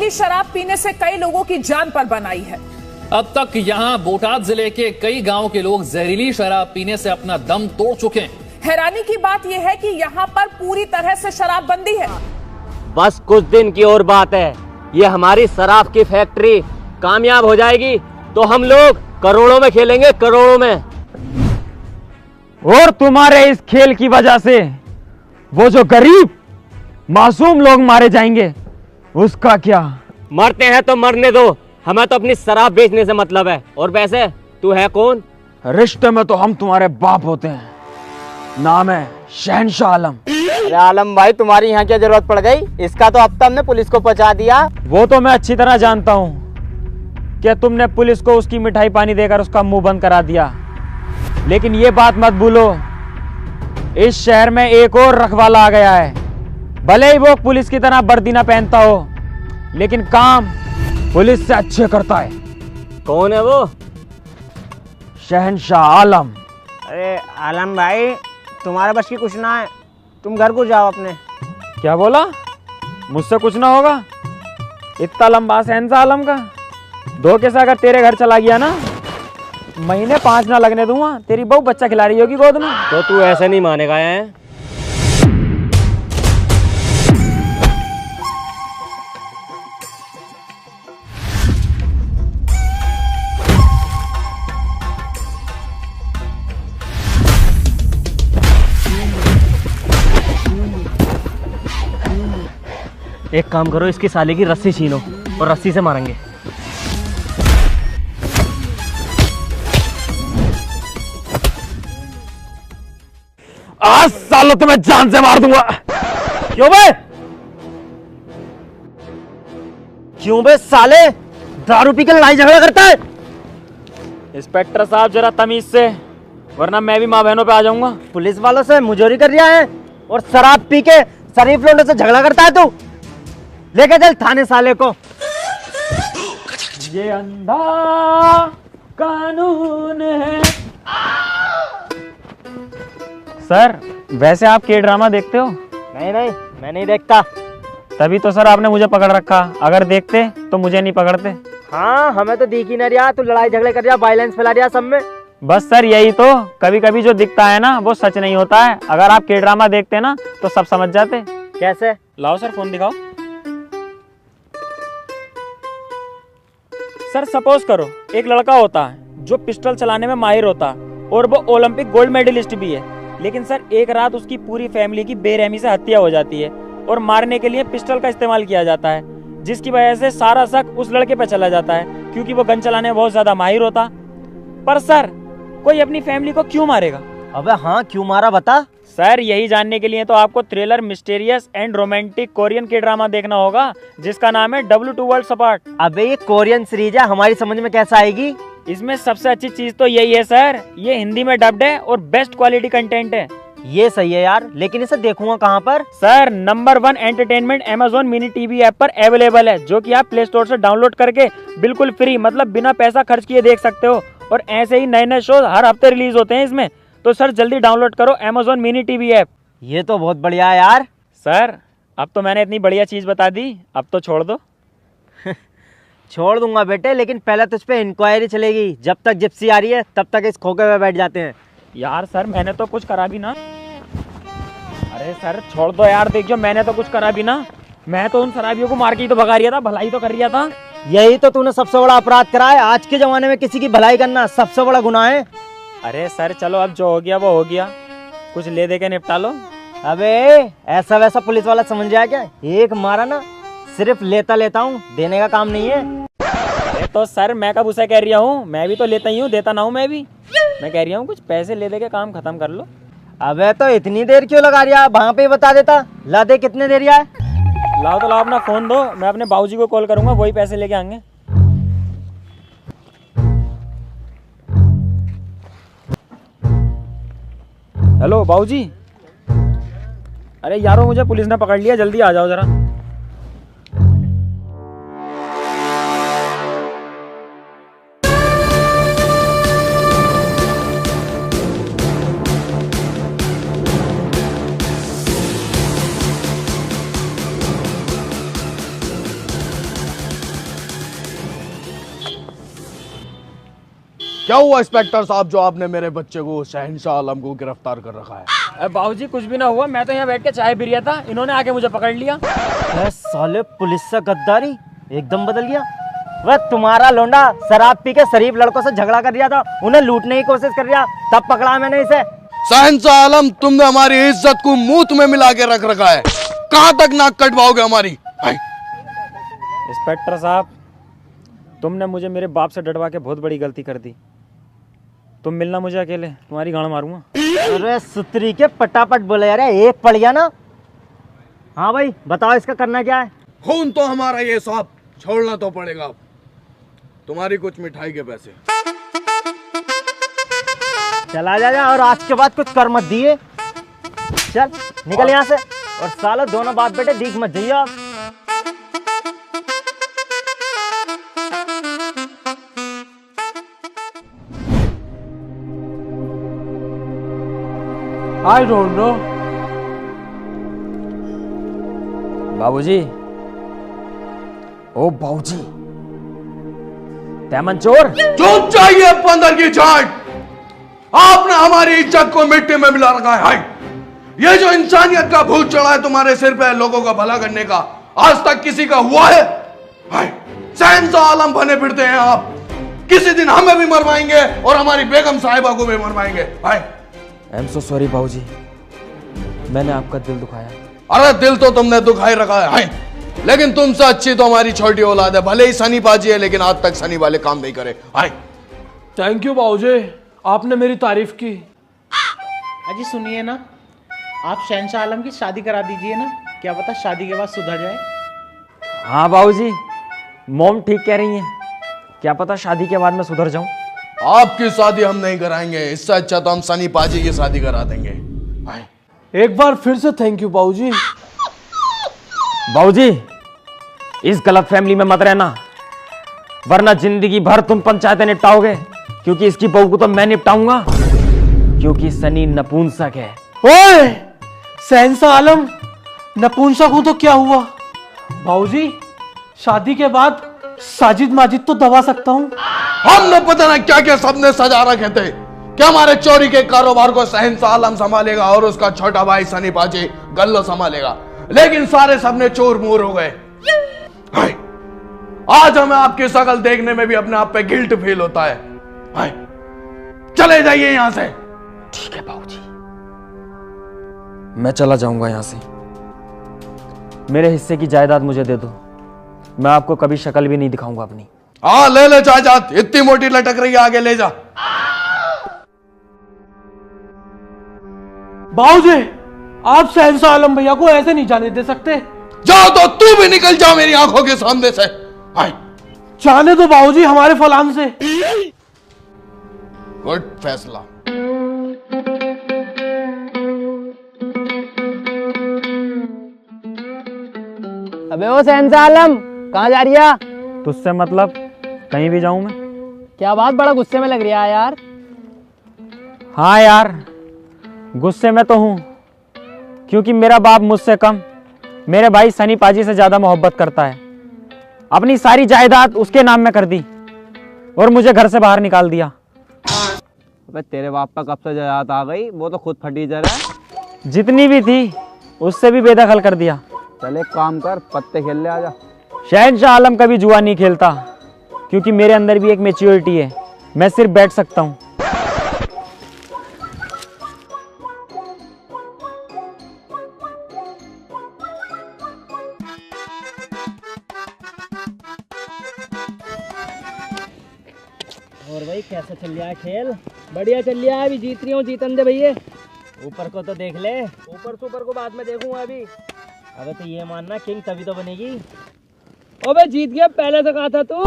शराब पीने से कई लोगों की जान पर बनाई है। अब तक यहां बोटाद जिले के कई गांवों के लोग जहरीली शराब पीने से अपना दम तोड़ चुके हैं। हैरानी की बात यह है कि यहाँ पर पूरी तरह से शराबबंदी है। बस कुछ दिन की और बात है, ये हमारी शराब की फैक्ट्री कामयाब हो जाएगी तो हम लोग करोड़ों में खेलेंगे, करोड़ों में। और तुम्हारे इस खेल की वजह से वो जो गरीब मासूम लोग मारे जाएंगे, उसका क्या? मरते हैं तो मरने दो, हमें तो अपनी शराब बेचने से मतलब है। और वैसे तू है कौन? रिश्ते में तो हम तुम्हारे बाप होते हैं। नाम है शहनशाह आलम। अरे आलम भाई, तुम्हारी यहाँ क्या जरूरत पड़ गई? इसका तो अब तक हमने पुलिस को पहुंचा दिया। वो तो मैं अच्छी तरह जानता हूँ कि तुमने पुलिस को उसकी मिठाई पानी देकर उसका मुंह बंद करा दिया, लेकिन ये बात मत भूलो, इस शहर में एक और रखवाला आ गया है। भले ही वो पुलिस की तरह वर्दी ना पहनता हो, लेकिन काम पुलिस से अच्छे करता है। कौन है वो? शहनशाह आलम। अरे आलम भाई, तुम्हारे बस की कुछ ना है, तुम घर को जाओ अपने। क्या बोला? मुझसे कुछ ना होगा? इतना लंबा शहनशाह आलम का धोखे से अगर तेरे घर चला गया ना, महीने 5 ना लगने दूंगा। तेरी बहू बच्चा खिला रही होगी गोद में। तो तू ऐसे नहीं मानेगा है? एक काम करो, इसकी साले की रस्सी छीनो और रस्सी से मारेंगे। आज सालों तो मैं जान से मार दूंगा। क्यों बे? क्यों बे साले, दारू पी के लड़ाई झगड़ा करता है? इंस्पेक्टर साहब जरा तमीज से, वरना मैं भी माँ बहनों पे आ जाऊंगा। पुलिस वालों से मुजोरी कर रहा है और शराब पी के शरीफ लोगों से झगड़ा करता है तू। लेके चल थाने साले को। ये अंधा कानून है। सर, वैसे आप के ड्रामा देखते हो? नहीं नहीं, मैं नहीं देखता। तभी तो सर आपने मुझे पकड़ रखा, अगर देखते तो मुझे नहीं पकड़ते। हाँ, हमें तो दिख ही नहीं रहा, तू लड़ाई झगड़े कर रहा, वायलेंस फैला रहा सब में। बस सर यही तो, कभी कभी जो दिखता है ना वो सच नहीं होता है। अगर आप के ड्रामा देखते ना तो सब समझ जाते। कैसे? लाओ सर फोन दिखाओ। सर सपोज करो एक लड़का होता है जो पिस्टल चलाने में माहिर होता है और वो ओलंपिक गोल्ड मेडलिस्ट भी है, लेकिन सर एक रात उसकी पूरी फैमिली की बेरहमी से हत्या हो जाती है और मारने के लिए पिस्टल का इस्तेमाल किया जाता है, जिसकी वजह से सारा शक उस लड़के पे चला जाता है क्योंकि वो गन चलाने में बहुत ज्यादा माहिर होता। पर सर कोई अपनी फैमिली को क्यों मारेगा? अबे हाँ, क्यों मारा बता। सर यही जानने के लिए तो आपको thriller, mysterious and romantic Korean के ड्रामा देखना होगा, जिसका नाम है W2 वर्ल्ड्स अपार्ट। अबे ये कोरियन सीरीज है, हमारी समझ में कैसे आएगी? इसमें सबसे अच्छी चीज तो यही है सर, ये हिंदी में डब्ड है और बेस्ट क्वालिटी कंटेंट है। ये सही है यार, लेकिन इसे देखूंगा कहाँ पर? Sir number 1 entertainment Amazon mini TV app पर अवेलेबल है, जो कि आप प्ले स्टोर से डाउनलोड करके बिल्कुल फ्री, मतलब बिना पैसा खर्च किए देख सकते हो। और ऐसे ही नए नए शोज हर हफ्ते रिलीज होते हैं इसमें, तो सर जल्दी डाउनलोड करो Amazon मिनी टीवी ऐप। ये तो बहुत बढ़िया है यार। सर अब तो मैंने इतनी बढ़िया चीज बता दी, अब तो छोड़ दो। छोड़ दूंगा बेटे, लेकिन पहले तुझ पे इंक्वायरी चलेगी। जब तक जिप्सी आ रही है तब तक इस खोखे में बैठ जाते हैं। यार सर मैंने तो कुछ करा भी ना। अरे सर छोड़ दो यार, देखियो मैंने तो कुछ करा भी ना। मैं तो उन शराबियों को मार के ही तो भगा रिया था, भलाई तो कर रिया था। यही तो तूने सबसे बड़ा अपराध करा है। आज के जमाने में किसी की भलाई करना सबसे बड़ा गुनाह है। अरे सर चलो, अब जो हो गया वो हो गया, कुछ ले दे के निपटा लो। अबे ऐसा वैसा पुलिस वाला समझ जाए क्या? एक मारा ना, सिर्फ लेता लेता हूँ, देने का काम नहीं है। अरे तो सर मैं कब उसे कह रहा हूँ, मैं भी तो लेता ही हूँ, देता ना हूँ मैं भी। मैं कह रहा हूँ कुछ पैसे ले दे के काम खत्म कर लो। अबे तो इतनी देर क्यों लगा रहा है? वहाँ पे ही बता देता। ला दे, कितने देर है? लाओ तो लाओ, अपना फोन दो, मैं अपने बाबूजी को कॉल करूंगा, वही पैसे लेके आएंगे। हेलो बाबूजी। अरे यारो मुझे पुलिस ने पकड़ लिया, जल्दी आ जाओ जरा। क्या हुआ इंस्पेक्टर साहब जो आपने मेरे बच्चे को शहंशाह आलम को गिरफ्तार कर रखा है? बाबूजी कुछ भी ना हुआ, मैं तो यहाँ बैठ के चाय पी रहा था, इन्होंने आके मुझे पकड़ लिया। साले पुलिस से गद्दारी एकदम बदल गया। वह तुम्हारा लोंडा शराब पी के शरीफ लड़कों से झगड़ा कर रहा था, उन्हें लूटने की कोशिश कर रहा, तब पकड़ा मैंने इसे। शहंशाह आलम, तुमने हमारी इज्जत को मुंह में मिला के रख रखा है, कहां तक नाक कटवाओगे हमारी? इंस्पेक्टर साहब, तुमने मुझे मेरे बाप से डरवा के बहुत बड़ी गलती कर दी। तुम मिलना मुझे अकेले, तुम्हारी गाड़ मारूंगा। अरे सुतरी के पटापट बोले यार, एक पड़ गया ना। हाँ भाई बताओ इसका करना क्या है? खून तो हमारा ये साहब, छोड़ना तो पड़ेगा। तुम्हारी कुछ मिठाई के पैसे। चला जा और आज के बाद कुछ कर मत दिए। चल निकल यहाँ से, और सालों दोनों बाप बेटे दिख मत जाइए आप। I don't know. बाबूजी, ओ बाबूजी, तैमन चोर। चुप चाहिए बंदर की चाट। आपने हमारी इज्जत को मिट्टी में मिला रखा है। हाय, ये जो इंसानियत का भूत चढ़ा है तुम्हारे सिर पे लोगों का भला करने का, आज तक किसी का हुआ है? हाय, शहंशाह आलम बने फिरते हैं आप। किसी दिन हमें भी मरवाएंगे और हमारी बेगम साहिबा को भी मरवाएंगे। हाय, आई एम सो सॉरी बाबूजी, मैंने आपका दिल दुखाया। अरे दिल तो तुमने दुखाई रखा है। हाय, लेकिन तुमसे अच्छी तो हमारी छोटी औलाद है। भले ही सनी पाजी है, लेकिन आज तक सनी वाले काम नहीं करे। हाय, थैंक यू बाबूजी, आपने मेरी तारीफ की। अजी सुनिए ना, आप शहंशाह आलम की शादी करा दीजिए ना, क्या पता शादी के बाद सुधर जाए। हाँ बाबूजी, मॉम ठीक कह रही हैं, क्या पता शादी के बाद मैं सुधर जाऊं। आपकी शादी हम नहीं कराएंगे, इससे अच्छा तो हम सनी पाजी की शादी करा देंगे। हाय, एक बार फिर से थैंक यू बाबूजी। बाबूजी, इस गलत फैमिली में मत रहना, वरना जिंदगी भर तुम पंचायतें निपटाओगे, क्योंकि इसकी बहू को तो मैं निपटाऊंगा, क्योंकि सनी नपुंसक है। ओए, शहंशाह आलम नपुंसक हूं तो क्या हुआ? बाबूजी, शादी के बाद साजिद माजिद तो दबा सकता हूं। हमने पता ना क्या क्या सपने सजा रखे थे, क्या हमारे चोरी के कारोबार को शहंशाह आलम संभालेगा और उसका छोटा भाई सनी पाजी गल्लो संभालेगा, लेकिन सारे सपने चोर मोर हो गए। हाय, आज हमें आपकी शकल देखने में भी अपने आप पे गिल्ट फील होता है। हाय, चले जाइए यहां से। ठीक है बाबूजी, मैं चला जाऊंगा यहां से। मेरे हिस्से की जायदाद मुझे दे दो, मैं आपको कभी शक्ल भी नहीं दिखाऊंगा अपनी। हाँ ले ले जायदाद, इतनी मोटी लटक रही है, आगे ले जा। बाबूजी, आप शहंशाह आलम भैया को ऐसे नहीं जाने दे सकते। जाओ तो तू भी निकल जा मेरी आंखों के सामने से। हाय, जाने दो बाबूजी हमारे फलान से। गुड फैसला। अबे ओ शहंशाह आलम, कहाँ जा रही है? तुझसे मतलब कहीं भी जाऊं मैं? क्या बात, बड़ा गुस्से में लग रहा है यार। हाँ यार, गुस्से में तो हूं, क्योंकि मेरा बाप मुझसे कम मेरे भाई सनी पाजी से ज्यादा मोहब्बत करता है। अपनी सारी जायदाद उसके नाम में कर दी और मुझे घर से बाहर निकाल दिया। अबे तेरे बाप का कब से जायदाद आ गई, वो तो खुद फटी जा रहा है। जितनी भी थी उससे भी बेदखल कर दिया। चल एक काम कर, पत्ते खेल ले आजा। शहंशाह आलम कभी जुआ नहीं खेलता, क्योंकि मेरे अंदर भी एक मैच्योरिटी है, मैं सिर्फ बैठ सकता हूँ। और भाई कैसा चल रहा है खेल? बढ़िया चल रहा है, अभी जीत रही हूँ, जीतन दे भैया। ऊपर को तो देख ले, ऊपर सुपर को बाद में देखूंगा अभी। अबे तो ये मानना किंग तभी तो बनेगी। अबे जीत गया, पहले से कहा था तू।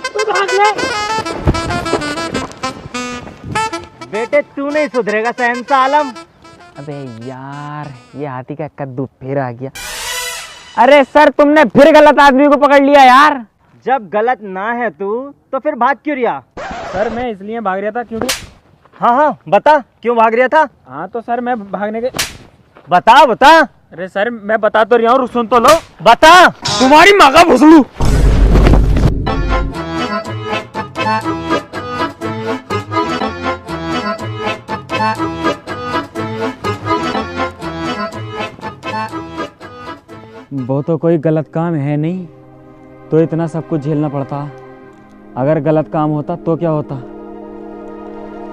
तू भाग ले। बेटे तू नहीं सुधरेगा शहंशाह आलम। अबे यार, ये हाथी का कद्दू फिर आ गया। अरे सर, तुमने फिर गलत आदमी को पकड़ लिया यार। जब गलत ना है तू तो फिर भाग क्यों रहा? सर मैं इसलिए भाग रहा था क्योंकि। हाँ हाँ बता, क्यों भाग रहा था? हाँ तो सर मैं भागने के। बता बता। अरे सर मैं बता तो रहा हूँ, सुन तो लो। बता। तुम्हारी माँ का भुसड़ू। वो तो कोई गलत काम है नहीं तो इतना सब कुछ झेलना पड़ता। अगर गलत काम होता तो क्या होता।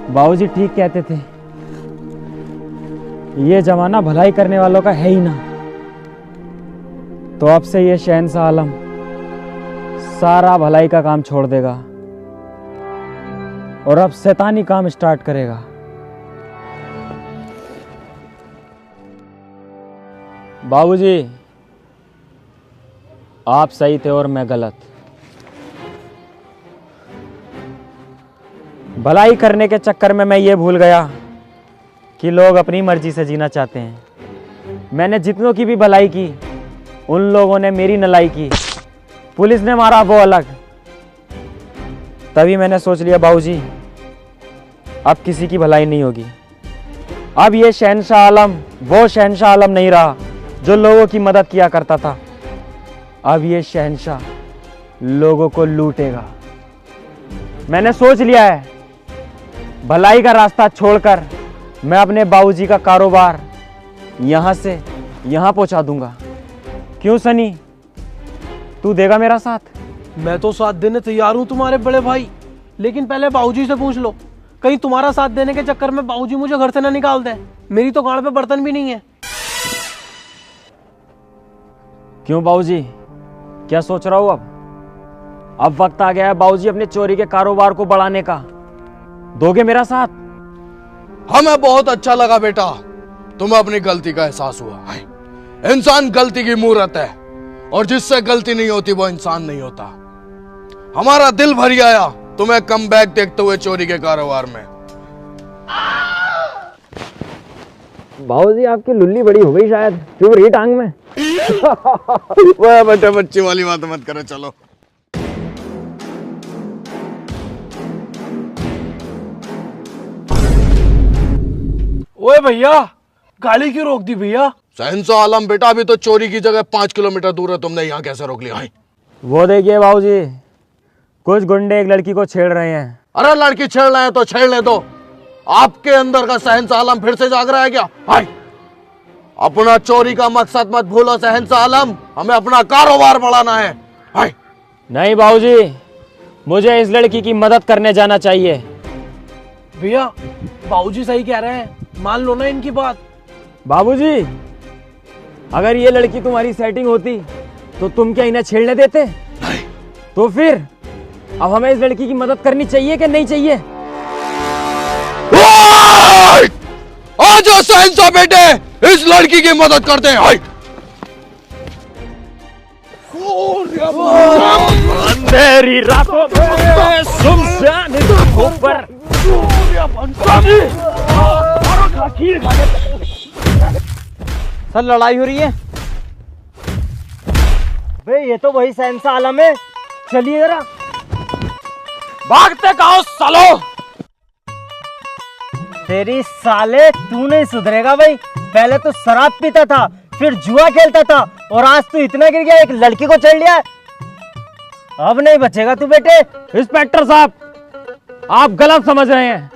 बाबूजी ठीक कहते थे, ये जमाना भलाई करने वालों का है ही ना। तो अब से ये शहंशाह आलम सारा भलाई का काम छोड़ देगा और अब शैतानी काम स्टार्ट करेगा। बाबूजी आप सही थे और मैं गलत। भलाई करने के चक्कर में मैं ये भूल गया कि लोग अपनी मर्जी से जीना चाहते हैं। मैंने जितनों की भी भलाई की उन लोगों ने मेरी नलाई की। पुलिस ने मारा वो अलग। तभी मैंने सोच लिया बाबूजी अब किसी की भलाई नहीं होगी। अब ये शहंशाह आलम वो शहंशाह आलम नहीं रहा जो लोगों की मदद किया करता था। अब ये शहंशाह लोगों को लूटेगा। मैंने सोच लिया है भलाई का रास्ता छोड़कर मैं अपने बाबूजी का कारोबार यहां से यहां पहुंचा दूंगा। क्यों सनी, तू देगा मेरा साथ? मैं तो साथ देने तैयार हूँ तुम्हारे बड़े भाई, लेकिन पहले बाबूजी से पूछ लो, कहीं तुम्हारा साथ देने के चक्कर में बाबूजी मुझे घर से ना निकाल दें। मेरी तो गाड़ पे बर्तन भी नहीं है। क्यों बाबूजी, क्या सोच रहा हूं? अब वक्त आ गया है बाबूजी अपने चोरी के कारोबार को बढ़ाने का। दोगे मेरा साथ? हमें बहुत अच्छा लगा बेटा, तुम्हें अपनी गलती का एहसास हुआ। इंसान गलती की मूरत है और जिससे गलती नहीं होती वो इंसान नहीं होता। हमारा दिल भर आया तुम्हें कम बैक देखते हुए चोरी के कारोबार में। बाबूजी आपकी लुल्ली बड़ी हो गई शायद, चुभ रही टांग में। वह बेटे बच्ची वाली बात मत करो, चलो। ओए भैया, गाड़ी क्यों रोक दी भैया? शहंशाह आलम बेटा, अभी तो चोरी की जगह 5 किलोमीटर दूर है, तुमने यहाँ कैसे रोक लिया? वो देखिए बाबूजी, कुछ गुंडे एक लड़की को छेड़ रहे हैं। अरे लड़की छेड़ रहे हैं तो छेड़ने दो। आपके अंदर का शहंशाह आलम फिर से जाग रहा है क्या? हाय, अपना चोरी का मकसद मत भूलो शहंशाह आलम, हमें अपना कारोबार बढ़ाना है। हाय। नहीं बाबूजी, मुझे इस लड़की की मदद करने जाना चाहिए। भैया बाबूजी सही कह रहे हैं, मान लो ना इनकी बात। बाबूजी, अगर ये लड़की तुम्हारी सेटिंग होती तो तुम क्या इन्हें छेड़ने देते? तो फिर अब हमें इस लड़की की मदद करनी चाहिए कि नहीं चाहिए? आज शहंशाह बेटे, इस लड़की की मदद करते हैं। अंधेरी रातों में सुनसान रातों पर सर लड़ाई हो रही है। भाई ये तो वही शहंशाह आलम है, चलिए जरा। भागते कहो सालो। तेरी साले, तू नहीं सुधरेगा भाई। पहले तो शराब पीता था, फिर जुआ खेलता था और आज तू इतना गिर गया, एक लड़की को चढ़ लिया। अब नहीं बचेगा तू बेटे। इंस्पेक्टर साहब, आप गलत समझ रहे हैं।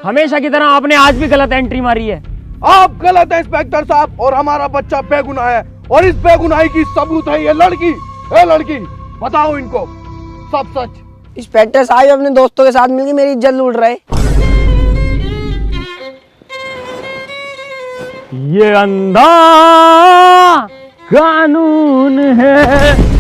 हमेशा की तरह आपने आज भी गलत एंट्री मारी है। आप गलत है इंस्पेक्टर साहब, और हमारा बच्चा बेगुनाह है, और इस बेगुनाही की सबूत है ये लड़की। ए लड़की, बताओ इनको सब सच। इंस्पेक्टर साहब अपने दोस्तों के साथ मिलकर मेरी इज्जत लूट रहे। ये अंधा कानून है।